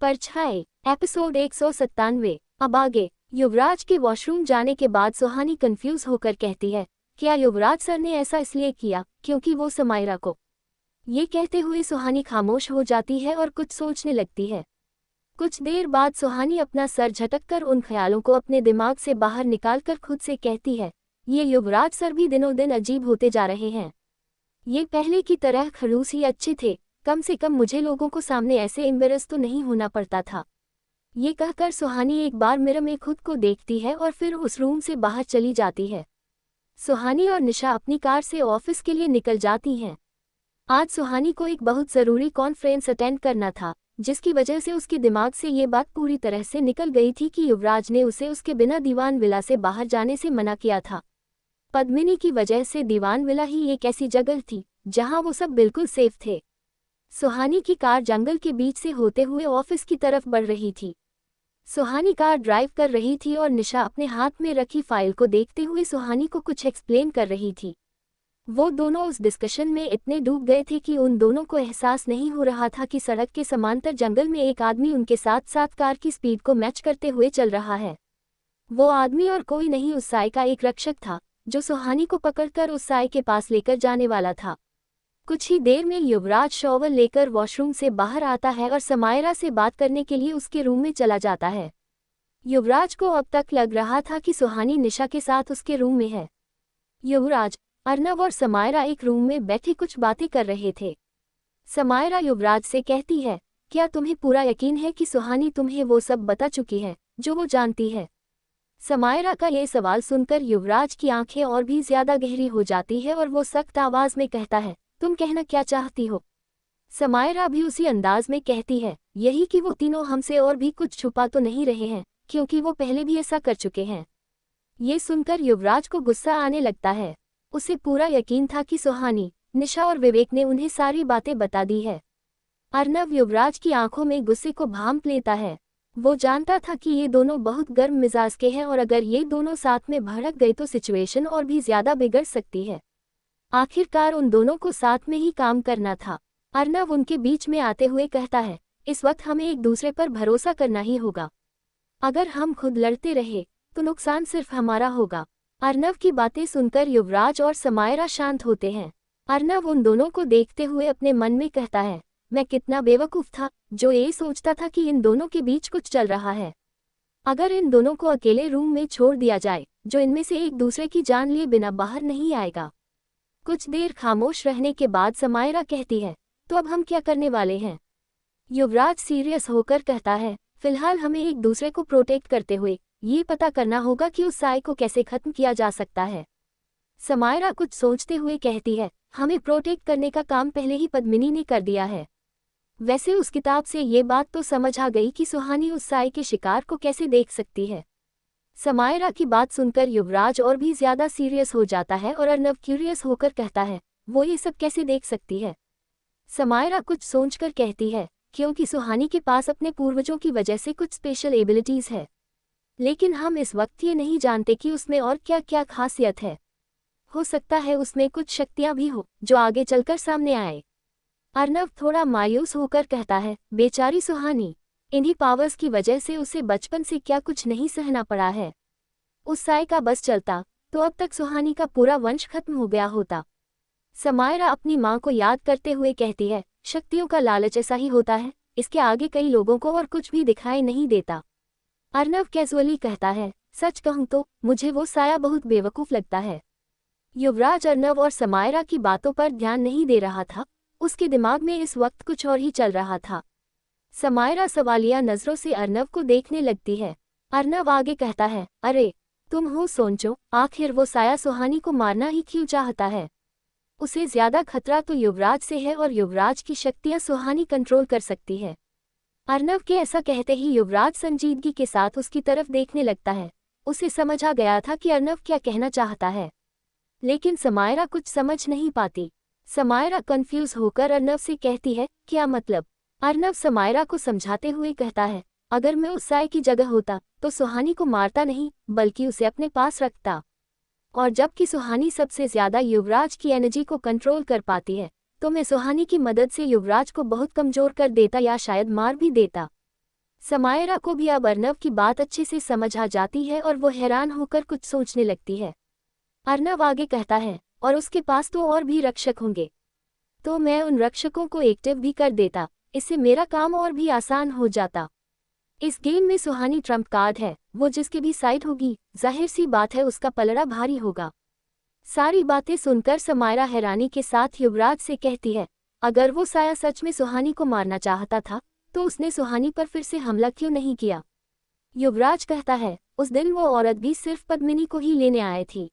परछाई एपिसोड 197। अब आगे। युवराज के वॉशरूम जाने के बाद सुहानी कंफ्यूज होकर कहती है, क्या युवराज सर ने ऐसा इसलिए किया क्योंकि वो समायरा को। ये कहते हुए सुहानी खामोश हो जाती है और कुछ सोचने लगती है। कुछ देर बाद सुहानी अपना सर झटककर उन ख्यालों को अपने दिमाग से बाहर निकालकर खुद से कहती है, ये युवराज सर भी दिनों दिन अजीब होते जा रहे हैं। ये पहले की तरह खड़ूस ही अच्छे थे, कम से कम मुझे लोगों को सामने ऐसे एम्बेरस तो नहीं होना पड़ता था। ये कहकर सुहानी एक बार मिरर में खुद को देखती है और फिर उस रूम से बाहर चली जाती है। सुहानी और निशा अपनी कार से ऑफिस के लिए निकल जाती हैं। आज सुहानी को एक बहुत ज़रूरी कॉन्फ्रेंस अटेंड करना था, जिसकी वजह से उसके दिमाग से ये बात पूरी तरह से निकल गई थी कि युवराज ने उसे उसके बिना दीवान विला से बाहर जाने से मना किया था। पद्मिनी की वजह से दीवान विला ही एक ऐसी जगह थी जहां वो सब बिल्कुल सेफ थे। सुहानी की कार जंगल के बीच से होते हुए ऑफिस की तरफ बढ़ रही थी। सुहानी कार ड्राइव कर रही थी और निशा अपने हाथ में रखी फाइल को देखते हुए सुहानी को कुछ एक्सप्लेन कर रही थी। वो दोनों उस डिस्कशन में इतने डूब गए थे कि उन दोनों को एहसास नहीं हो रहा था कि सड़क के समांतर जंगल में एक आदमी उनके साथ साथ कार की स्पीड को मैच करते हुए चल रहा है। वो आदमी और कोई नहीं, उस साय का एक रक्षक था जो सुहानी को पकड़कर उस साय के पास लेकर जाने वाला था। कुछ ही देर में युवराज शॉवर लेकर वॉशरूम से बाहर आता है और समायरा से बात करने के लिए उसके रूम में चला जाता है। युवराज को अब तक लग रहा था कि सुहानी निशा के साथ उसके रूम में है। युवराज, अर्नव और समायरा एक रूम में बैठे कुछ बातें कर रहे थे। समायरा युवराज से कहती है, क्या तुम्हें पूरा यकीन है कि सुहानी तुम्हें वो सब बता चुकी है जो वो जानती है? समायरा का ये सवाल सुनकर युवराज की आंखें और भी ज्यादा गहरी हो जाती है और वो सख्त आवाज में कहता है, तुम कहना क्या चाहती हो? समायरा भी उसी अंदाज में कहती है, यही कि वो तीनों हमसे और भी कुछ छुपा तो नहीं रहे हैं, क्योंकि वो पहले भी ऐसा कर चुके हैं। ये सुनकर युवराज को गुस्सा आने लगता है। उसे पूरा यकीन था कि सुहानी, निशा और विवेक ने उन्हें सारी बातें बता दी है। अर्नव युवराज की आंखों में गुस्से को भांप लेता है। वो जानता था कि ये दोनों बहुत गर्म मिजाज के हैं और अगर ये दोनों साथ में भड़क गए तो सिचुएशन और भी ज्यादा बिगड़ सकती है। आखिरकार उन दोनों को साथ में ही काम करना था। अर्नव उनके बीच में आते हुए कहता है, इस वक्त हमें एक दूसरे पर भरोसा करना ही होगा। अगर हम खुद लड़ते रहे तो नुकसान सिर्फ हमारा होगा। अर्नव की बातें सुनकर युवराज और समायरा शांत होते हैं। अर्नव उन दोनों को देखते हुए अपने मन में कहता है, मैं कितना बेवकूफ़ था जो ये सोचता था कि इन दोनों के बीच कुछ चल रहा है। अगर इन दोनों को अकेले रूम में छोड़ दिया जाए, जो इनमें से एक दूसरे की जान लिए बिना बाहर नहीं आएगा। कुछ देर खामोश रहने के बाद समायरा कहती है, तो अब हम क्या करने वाले हैं? युवराज सीरियस होकर कहता है, फिलहाल हमें एक दूसरे को प्रोटेक्ट करते हुए ये पता करना होगा कि उस साय को कैसे खत्म किया जा सकता है। समायरा कुछ सोचते हुए कहती है, हमें प्रोटेक्ट करने का काम पहले ही पद्मिनी ने कर दिया है। वैसे उस किताब से ये बात तो समझ आ गई कि सुहानी उस साय के शिकार को कैसे देख सकती है। समायरा की बात सुनकर युवराज और भी ज्यादा सीरियस हो जाता है और अर्नव क्यूरियस होकर कहता है, वो ये सब कैसे देख सकती है? समायरा कुछ सोचकर कहती है, क्योंकि सुहानी के पास अपने पूर्वजों की वजह से कुछ स्पेशल एबिलिटीज है, लेकिन हम इस वक्त ये नहीं जानते कि उसमें और क्या क्या खासियत है। हो सकता है उसमें कुछ शक्तियां भी हो जो आगे चलकर सामने आए। अर्नव थोड़ा मायूस होकर कहता है, बेचारी सुहानी, इन्हीं पावर्स की वजह से उसे बचपन से क्या कुछ नहीं सहना पड़ा है। उस साय का बस चलता तो अब तक सुहानी का पूरा वंश खत्म हो गया होता। समायरा अपनी माँ को याद करते हुए कहती है, शक्तियों का लालच ऐसा ही होता है, इसके आगे कई लोगों को और कुछ भी दिखाई नहीं देता। अर्नव कैजुअली कहता है, सच कहूँ तो मुझे वो साया बहुत बेवकूफ़ लगता है। युवराज अर्नव और समायरा की बातों पर ध्यान नहीं दे रहा था, उसके दिमाग में इस वक्त कुछ और ही चल रहा था। समायरा सवालिया नजरों से अर्नव को देखने लगती है। अर्नव आगे कहता है, अरे तुम हो सोचो, आखिर वो साया सुहानी को मारना ही क्यों चाहता है? उसे ज्यादा खतरा तो युवराज से है और युवराज की शक्तियां सुहानी कंट्रोल कर सकती है। अर्नव के ऐसा कहते ही युवराज संजीदगी के साथ उसकी तरफ देखने लगता है। उसे समझ आ गया था कि अर्नव क्या कहना चाहता है, लेकिन समायरा कुछ समझ नहीं पाती। समायरा कंफ्यूज होकर अर्नव से कहती है, क्या मतलब? अर्नव समायरा को समझाते हुए कहता है, अगर मैं उस साय की जगह होता तो सुहानी को मारता नहीं बल्कि उसे अपने पास रखता। और जबकि सुहानी सबसे ज्यादा युवराज की एनर्जी को कंट्रोल कर पाती है, तो मैं सुहानी की मदद से युवराज को बहुत कमजोर कर देता या शायद मार भी देता। समायरा को भी अब अर्नव की बात अच्छे से समझ आ जाती है और वो हैरान होकर कुछ सोचने लगती है। अर्नव आगे कहता है, और उसके पास तो और भी रक्षक होंगे, तो मैं उन रक्षकों को एक्टिव भी कर देता, इससे मेरा काम और भी आसान हो जाता। इस गेम में सुहानी ट्रम्प कार्ड है, वो जिसके भी साइड होगी, जाहिर सी बात है उसका पलड़ा भारी होगा। सारी बातें सुनकर समायरा हैरानी के साथ युवराज से कहती है, अगर वो साया सच में सुहानी को मारना चाहता था तो उसने सुहानी पर फिर से हमला क्यों नहीं किया। युवराज कहता है, उस दिन वो औरत भी सिर्फ पद्मिनी को ही लेने आए थी।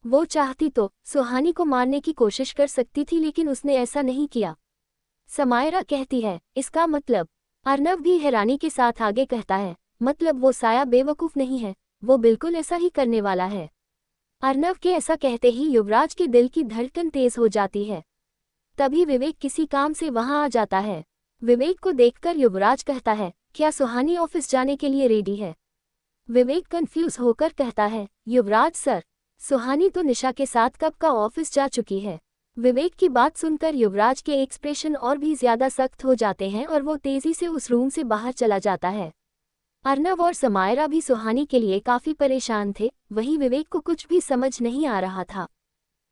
वो चाहती तो सुहानी को मारने की कोशिश कर सकती थी, लेकिन उसने ऐसा नहीं किया। समायरा कहती है, इसका मतलब? अर्नव भी हैरानी के साथ आगे कहता है, मतलब वो साया बेवकूफ़ नहीं है, वो बिल्कुल ऐसा ही करने वाला है। अर्नव के ऐसा कहते ही युवराज के दिल की धड़कन तेज हो जाती है। तभी विवेक किसी काम से वहां आ जाता है। विवेक को देखकर युवराज कहता है, क्या सुहानी ऑफिस जाने के लिए रेडी है? विवेक कंफ्यूज होकर कहता है, युवराज सर, सुहानी तो निशा के साथ कब का ऑफिस जा चुकी है। विवेक की बात सुनकर युवराज के एक्सप्रेशन और भी ज्यादा सख्त हो जाते हैं और वो तेजी से उस रूम से बाहर चला जाता है। अर्नव और समायरा भी सुहानी के लिए काफी परेशान थे, वहीं विवेक को कुछ भी समझ नहीं आ रहा था।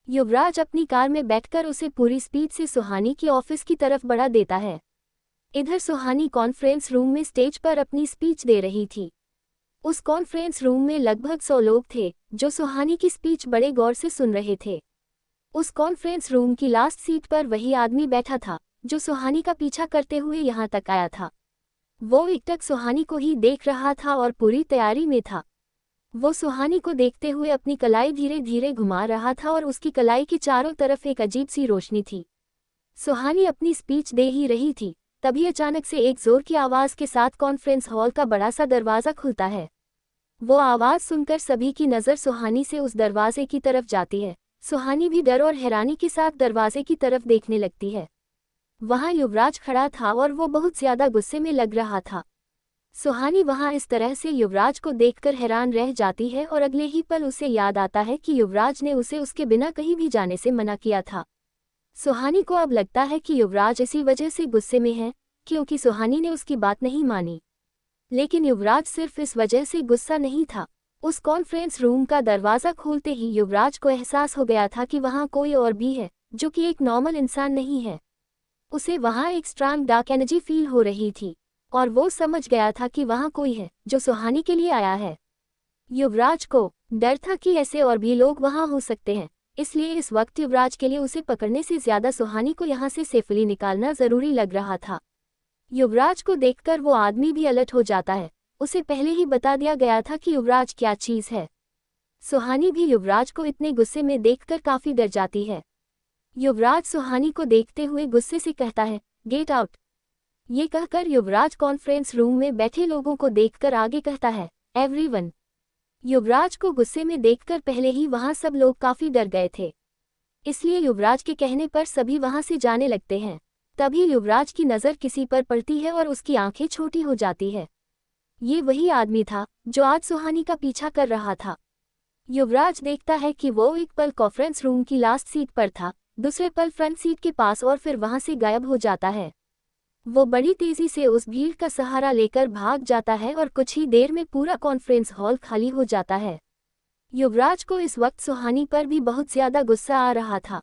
युवराज अपनी कार में बैठकर उसे पूरी स्पीड से सुहानी की ऑफिस की तरफ बढ़ा देता है। इधर सुहानी कॉन्फ्रेंस रूम में स्टेज पर अपनी स्पीच दे रही थी। उस कॉन्फ्रेंस रूम में लगभग 100 लोग थे जो सुहानी की स्पीच बड़े गौर से सुन रहे थे। उस कॉन्फ्रेंस रूम की लास्ट सीट पर वही आदमी बैठा था जो सुहानी का पीछा करते हुए यहाँ तक आया था। वो एकटक सुहानी को ही देख रहा था और पूरी तैयारी में था। वो सुहानी को देखते हुए अपनी कलाई धीरे धीरे घुमा रहा था और उसकी कलाई की चारों तरफ एक अजीब सी रोशनी थी। सुहानी अपनी स्पीच दे ही रही थी, तभी अचानक से एक जोर की आवाज़ के साथ कॉन्फ्रेंस हॉल का बड़ा सा दरवाज़ा खुलता है। वो आवाज़ सुनकर सभी की नज़र सुहानी से उस दरवाजे की तरफ जाती है। सुहानी भी डर और हैरानी के साथ दरवाजे की तरफ देखने लगती है। वहाँ युवराज खड़ा था और वो बहुत ज्यादा गुस्से में लग रहा था। सुहानी वहाँ इस तरह से युवराज को देखकर हैरान रह जाती है और अगले ही पल उसे याद आता है कि युवराज ने उसे उसके बिना कहीं भी जाने से मना किया था। सुहानी को अब लगता है कि युवराज इसी वजह से गुस्से में है क्योंकि सुहानी ने उसकी बात नहीं मानी। लेकिन युवराज सिर्फ इस वजह से गुस्सा नहीं था। उस कॉन्फ्रेंस रूम का दरवाज़ा खोलते ही युवराज को एहसास हो गया था कि वहाँ कोई और भी है जो कि एक नॉर्मल इंसान नहीं है। उसे वहाँ एक स्ट्रांग डार्क एनर्जी फील हो रही थी और वो समझ गया था कि वहाँ कोई है जो सुहानी के लिए आया है। युवराज को डर था कि ऐसे और भी लोग वहाँ हो सकते हैं, इसलिए इस वक्त युवराज के लिए उसे पकड़ने से ज्यादा सुहानी को यहाँ से सेफली निकालना जरूरी लग रहा था। युवराज को देखकर वो आदमी भी अलर्ट हो जाता है। उसे पहले ही बता दिया गया था कि युवराज क्या चीज़ है। सुहानी भी युवराज को इतने गुस्से में देखकर काफी डर जाती है। युवराज सुहानी को देखते हुए गुस्से से कहता है, गेट आउट। ये कहकर युवराज कॉन्फ्रेंस रूम में बैठे लोगों को देखकर आगे कहता है, एवरीवन। युवराज को गुस्से में देखकर पहले ही वहां सब लोग काफी डर गए थे, इसलिए युवराज के कहने पर सभी वहां से जाने लगते हैं। तभी युवराज की नज़र किसी पर पड़ती है और उसकी आंखें छोटी हो जाती है। ये वही आदमी था जो आज सुहानी का पीछा कर रहा था। युवराज देखता है कि वो एक पल कॉन्फ्रेंस रूम की लास्ट सीट पर था, दूसरे पल फ्रंट सीट के पास और फिर वहां से गायब हो जाता है। वो बड़ी तेजी से उस भीड़ का सहारा लेकर भाग जाता है और कुछ ही देर में पूरा कॉन्फ्रेंस हॉल खाली हो जाता है। युवराज को इस वक्त सुहानी पर भी बहुत ज्यादा गुस्सा आ रहा था।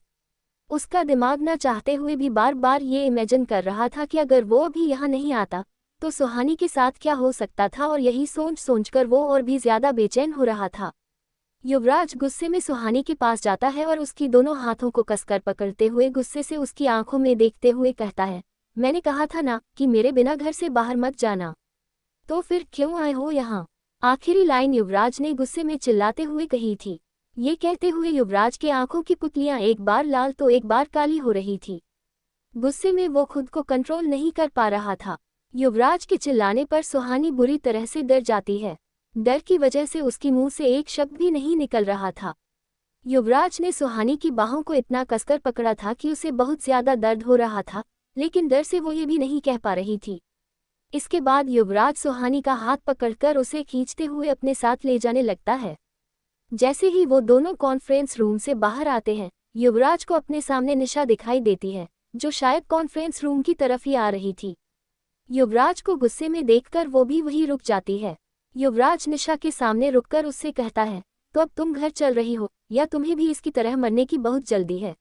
उसका दिमाग न चाहते हुए भी बार बार ये इमेजिन कर रहा था कि अगर वो अभी यहाँ नहीं आता तो सुहानी के साथ क्या हो सकता था, और यही सोच सोचकर वो और भी ज्यादा बेचैन हो रहा था। युवराज गुस्से में सुहानी के पास जाता है और उसकी दोनों हाथों को कसकर पकड़ते हुए गुस्से से उसकी आंखों में देखते हुए कहता है, मैंने कहा था ना कि मेरे बिना घर से बाहर मत जाना, तो फिर क्यों आए हो यहाँ? आखिरी लाइन युवराज ने गुस्से में चिल्लाते हुए कही थी। ये कहते हुए युवराज के आंखों की पुतलियां एक बार लाल तो एक बार काली हो रही थी। गुस्से में वो खुद को कंट्रोल नहीं कर पा रहा था। युवराज के चिल्लाने पर सुहानी बुरी तरह से डर जाती है। डर की वजह से उसकी मुंह से एक शब्द भी नहीं निकल रहा था। युवराज ने सुहानी की बाहों को इतना कसकर पकड़ा था कि उसे बहुत ज्यादा दर्द हो रहा था, लेकिन डर से वो ये भी नहीं कह पा रही थी। इसके बाद युवराज सुहानी का हाथ पकड़कर उसे खींचते हुए अपने साथ ले जाने लगता है। जैसे ही वो दोनों कॉन्फ्रेंस रूम से बाहर आते हैं, युवराज को अपने सामने निशा दिखाई देती है, जो शायद कॉन्फ्रेंस रूम की तरफ ही आ रही थी। युवराज को गुस्से में देखकर वो भी वहीं रुक जाती है। युवराज निशा के सामने रुककर उससे कहता है, तो अब तुम घर चल रही हो या तुम्हें भी इसकी तरह मरने की बहुत जल्दी है।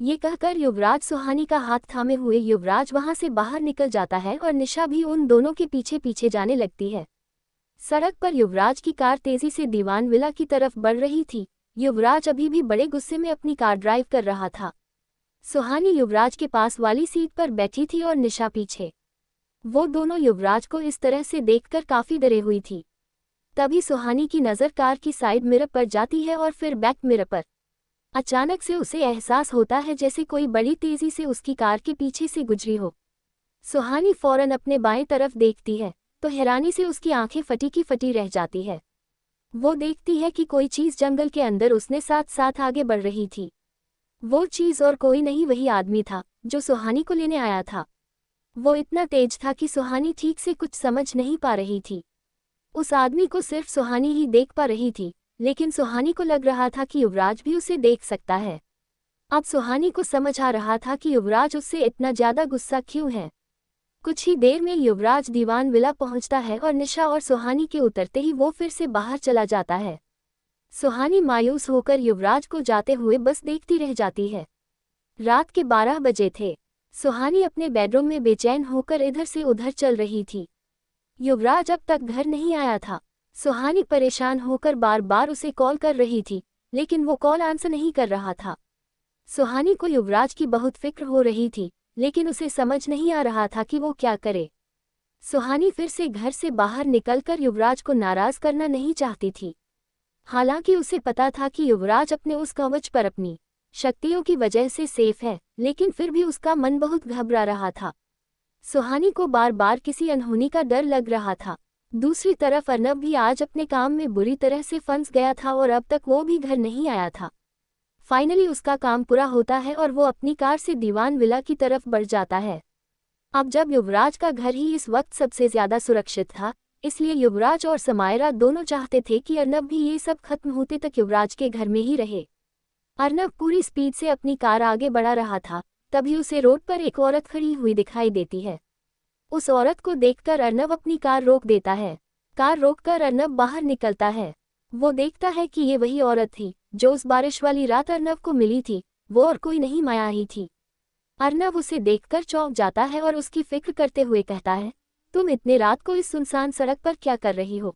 ये कहकर युवराज सुहानी का हाथ थामे हुए युवराज वहां से बाहर निकल जाता है और निशा भी उन दोनों के पीछे पीछे जाने लगती है। सड़क पर युवराज की कार तेजी से दीवान विला की तरफ बढ़ रही थी। युवराज अभी भी बड़े गुस्से में अपनी कार ड्राइव कर रहा था। सुहानी युवराज के पास वाली सीट पर बैठी थी और निशा पीछे। वो दोनों युवराज को इस तरह से देखकर काफी डरे हुई थी। तभी सुहानी की नज़र कार की साइड मिरर पर जाती है और फिर बैक मिरर पर। अचानक से उसे एहसास होता है जैसे कोई बड़ी तेजी से उसकी कार के पीछे से गुजरी हो। सुहानी फौरन अपने बाएं तरफ देखती है तो हैरानी से उसकी आंखें फटी की फटी रह जाती है। वो देखती है कि कोई चीज़ जंगल के अंदर उसने साथ साथ आगे बढ़ रही थी। वो चीज़ और कोई नहीं वही आदमी था जो सुहानी को लेने आया था। वो इतना तेज था कि सुहानी ठीक से कुछ समझ नहीं पा रही थी। उस आदमी को सिर्फ सुहानी ही देख पा रही थी, लेकिन सुहानी को लग रहा था कि युवराज भी उसे देख सकता है। अब सुहानी को समझ आ रहा था कि युवराज उससे इतना ज्यादा गुस्सा क्यों है। कुछ ही देर में युवराज दीवान विला पहुंचता है और निशा और सुहानी के उतरते ही वो फिर से बाहर चला जाता है। सुहानी मायूस होकर युवराज को जाते हुए बस देखती रह जाती है। रात के 12 बजे थे। सुहानी अपने बेडरूम में बेचैन होकर इधर से उधर चल रही थी। युवराज अब तक घर नहीं आया था। सुहानी परेशान होकर बार बार उसे कॉल कर रही थी, लेकिन वो कॉल आंसर नहीं कर रहा था। सुहानी को युवराज की बहुत फिक्र हो रही थी, लेकिन उसे समझ नहीं आ रहा था कि वो क्या करे। सुहानी फिर से घर से बाहर निकलकर युवराज को नाराज करना नहीं चाहती थी। हालांकि उसे पता था कि युवराज अपने उस कवच पर अपनी शक्तियों की वजह से सेफ है, लेकिन फिर भी उसका मन बहुत घबरा रहा था। सुहानी को बार बार किसी अनहोनी का डर लग रहा था। दूसरी तरफ अर्नब भी आज अपने काम में बुरी तरह से फंस गया था और अब तक वो भी घर नहीं आया था। फाइनली उसका काम पूरा होता है और वो अपनी कार से दीवान विला की तरफ बढ़ जाता है। अब जब युवराज का घर ही इस वक्त सबसे ज्यादा सुरक्षित था, इसलिए युवराज और समायरा दोनों चाहते थे कि अर्नब भी ये सब खत्म होते तक युवराज के घर में ही रहे। अर्नब पूरी स्पीड से अपनी कार आगे बढ़ा रहा था, तभी उसे रोड पर एक औरत खड़ी हुई दिखाई देती है। उस औरत को देखकर अर्नब अपनी कार रोक देता है। कार रोककर अर्नब बाहर निकलता है। वो देखता है कि ये वही औरत थी जो उस बारिश वाली रात अर्नब को मिली थी। वो और कोई नहीं, माया ही थी। अर्नब उसे देखकर चौंक जाता है और उसकी फिक्र करते हुए कहता है, तुम इतने रात को इस सुनसान सड़क पर क्या कर रही हो?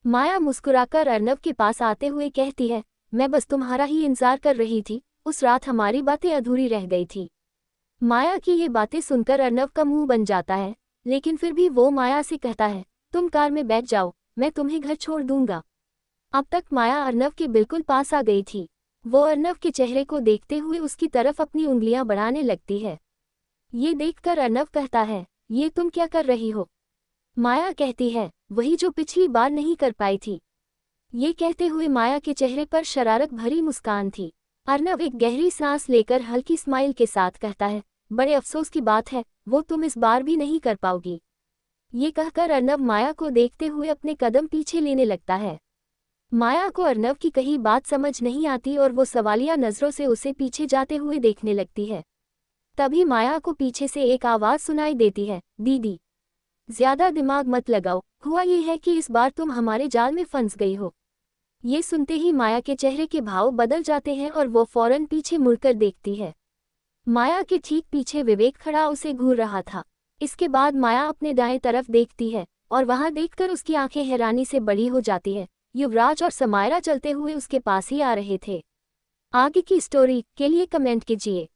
माया मुस्कुराकर अर्नब के पास आते हुए कहती है, मैं बस तुम्हारा ही इंतजार कर रही थी, उस रात हमारी बातें अधूरी रह गई थी। माया की ये बातें सुनकर अर्नब का मुंह बन जाता है, लेकिन फिर भी वो माया से कहता है, तुम कार में बैठ जाओ, मैं तुम्हें घर छोड़ दूंगा। अब तक माया अर्नब के बिल्कुल पास आ गई थी। वो अर्नब के चेहरे को देखते हुए उसकी तरफ अपनी उंगलियां बढ़ाने लगती है। ये देखकर अर्नब कहता है, ये तुम क्या कर रही हो? माया कहती है, वही जो पिछली बार नहीं कर पाई थी। ये कहते हुए माया के चेहरे पर शरारत भरी मुस्कान थी। अर्नब एक गहरी सांस लेकर हल्की स्माइल के साथ कहता है, बड़े अफसोस की बात है, वो तुम इस बार भी नहीं कर पाओगी। ये कहकर अर्नब माया को देखते हुए अपने कदम पीछे लेने लगता है। माया को अर्नब की कही बात समझ नहीं आती और वो सवालिया नजरों से उसे पीछे जाते हुए देखने लगती है। तभी माया को पीछे से एक आवाज सुनाई देती है, दीदी, ज्यादा दिमाग मत लगाओ, हुआ ये है कि इस बार तुम हमारे जाल में फंस गई हो। ये सुनते ही माया के चेहरे के भाव बदल जाते हैं और वो फौरन पीछे मुड़कर देखती है। माया के ठीक पीछे विवेक खड़ा उसे घूर रहा था। इसके बाद माया अपने दाएं तरफ देखती है और वहां देखकर उसकी आंखें हैरानी से बड़ी हो जाती है। युवराज और समायरा चलते हुए उसके पास ही आ रहे थे। आगे की स्टोरी के लिए कमेंट कीजिए।